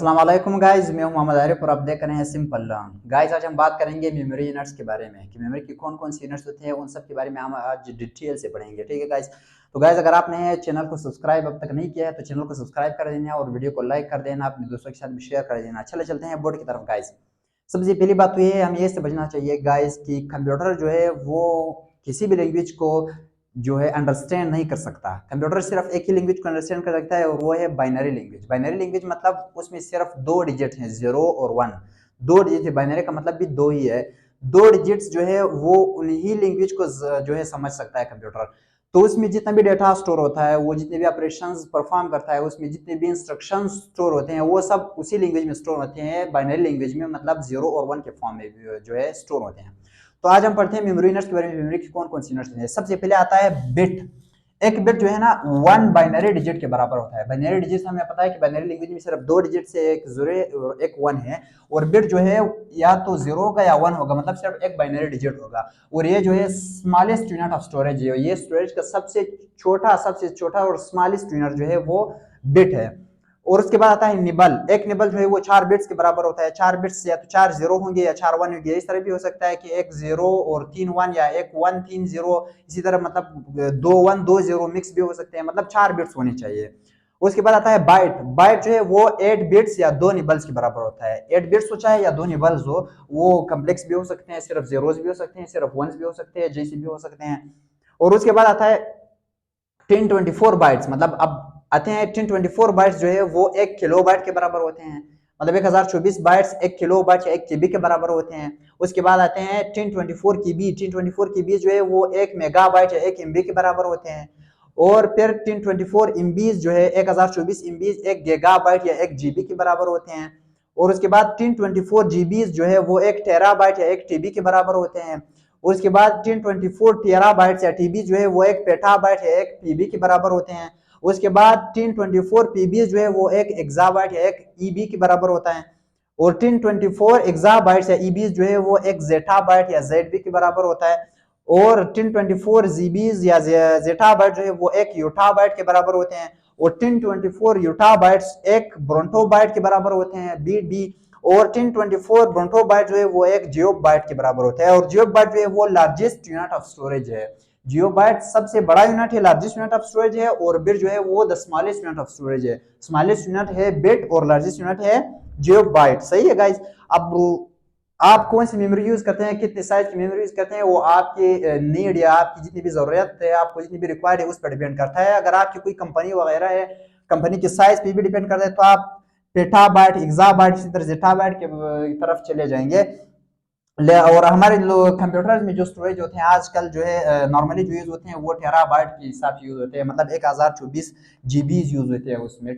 अस्सलाम वालेकुम गाइस, मैं हूं मोहम्मद आरिफ और आप देख रहे हैं सिंपल लर्न। गाइस आज हम बात करेंगे मेमोरी यूनिट्स के बारे में कि मेमोरी की कौन कौन सी यूनिट्स होती हैं, उन सब के बारे में हम आज डिटेल से पढ़ेंगे। ठीक है गाइस। तो गाइस अगर आपने चैनल को सब्सक्राइब अब तक नहीं किया है तो चैनल को सब्सक्राइब कर देना और वीडियो को लाइक कर देना, अपने दोस्तों के साथ भी शेयर कर देना। चले चलते हैं बोर्ड की तरफ गाइस। सबसे पहली बात तो ये है, हमें ये समझना चाहिए गाइस कि कंप्यूटर जो है वो किसी भी लैंग्वेज को जो है अंडरस्टैंड नहीं कर सकता। कंप्यूटर सिर्फ एक ही लैंग्वेज को अंडरस्टैंड कर सकता है और वो है बाइनरी लैंग्वेज। बाइनरी लैंग्वेज मतलब उसमें सिर्फ दो डिजिट हैं, 0 और 1। दो डिजिट है, बाइनरी का मतलब भी दो ही है। दो डिजिट्स जो है वो उन्हीं लैंग्वेज को जो है समझ सकता है कंप्यूटर। तो उसमें जितना भी डेटा स्टोर होता है, वो जितने भी ऑपरेशंस परफॉर्म करता है, उसमें जितने भी इंस्ट्रक्शंस स्टोर होते हैं वो सब उसी लैंग्वेज में स्टोर होते हैं, बाइनरी लैंग्वेज में, मतलब 0 और 1 के फॉर्म में जो है स्टोर होते हैं। तो आज हम पढ़ते हैं मेमोरी यूनिट्स के बारे में। मेमोरी की कौन कौन सी यूनिट्स हैं। सबसे पहले आता है बिट। एक बिट जो है ना 1 बाइनरी डिजिट के बराबर होता है। बाइनरी डिजिट हमें पता है कि बाइनरी लैंग्वेज में सिर्फ दो डिजिट से, एक 0 और एक 1 है। और बिट जो है या तो 0 होगा या 1 होगा, मतलब सिर्फ एक बाइनरी डिजिट होगा। और ये जो है स्मॉलेस्ट यूनिट ऑफ स्टोरेज है, ये स्टोरेज का सबसे छोटा और स्मॉलेस्ट यूनिट जो है वो बिट है। और उसके बाद आता है निबल। एक निबल जो है वो 4 बिट्स के बराबर होता है। 4 बिट्स या तो 4 0 होंगे या 4 1 होंगे। इस तरह भी हो सकता है कि एक 0 और 3 1 या एक 1 3 0, इसी तरह मतलब 2 1 2 0 मिक्स भी हो सकते हैं, मतलब 4 बिट्स होने चाहिए। उसके बाद आता है बाइट। बाइट जो है वो 8 बिट्स या 2 निबल्स के बराबर होता है। 8 बिट्स हो चाहे या 2 निबल्स हो, वो कम्प्लेक्स भी हो सकते हैं, सिर्फ जेरोस भी हो सकते हैं, सिर्फ वंस भी हो सकते हैं, जैसे भी हो सकते हैं। और उसके बाद आता है 1024 बाइट्स। मतलब अब आते हैं 1024 बाइट्स जो है वो 1 किलोबाइट के बराबर होते हैं। मतलब 1024 बाइट्स 1 किलोबाइट या 1 केबी के बराबर होते हैं। उसके बाद आते हैं 1024 केबी। 1024 केबी जो है वो 1 मेगाबाइट या 1 एमबी के बराबर होते हैं। और फिर 1024 एमबीज जो है 1024 एमबीज 1 गीगाबाइट या 1 जीबी के बराबर होते हैं। और उसके बाद 1024 जीबीज जो है वो 1 टेराबाइट या 1 टीबी के बराबर होते हैं। और उसके बाद 1024 टेराबाइट्स या टीबी जो है वो 1 पेटाबाइट या 1 पीबी के बराबर होते हैं। उसके बाद 1024 पीबी जो है वो 1 एक्साबाइट या 1 ईबी के बराबर होता है। और 1024 एक्साबाइट्स या ईबी जो है वो 1 जेटाबाइट या जेडबी के बराबर होता है। और 1024 जीबीज या जेटाबाइट जो है वो 1 यूटाबाइट के बराबर होते हैं। और 1024 यूटाबाइट्स 1 ब्रोंटोबाइट के बराबर होते हैं, बी। और 1024 ब्रोंटोबाइट जो है वो 1 जियोबाइट के बराबर होता है। और जियोबाइट जो है वो लार्जेस्ट यूनिट ऑफ स्टोरेज है। जियोबाइट सबसे बड़ा यूनिट है, लार्जेस्ट यूनिट ऑफ स्टोरेज है। और बिट जो है वो the smallest unit of storage है। स्मॉलेस्ट यूनिट है बिट और लार्जेस्ट यूनिट है जियोबाइट। सही है गाइस। अब आप कौन सी मेमोरी यूज करते हैं, कितने साइज की मेमोरी यूज करते हैं, वो आपकी नीड या आपकी जितनी भी जरूरत है, आपको जितनी भी रिक्वायर्ड है उस पर डिपेंड करता है। अगर आपकी कोई कंपनी वगैरह है, कंपनी के साइज पे भी डिपेंड करता है, तो आप पेटाबाइट, एक्साबाइट, इसी तरह जेटाबाइट के तरफ चले जाएंगे। और हमारे कंप्यूटर में जो स्टोरेज होते हैं आजकल जो है नॉर्मली जो यूज होते हैं वो टेराबाइट के हिसाब से यूज होते हैं, मतलब 1024 जीबी यूज होते हैं उसमें।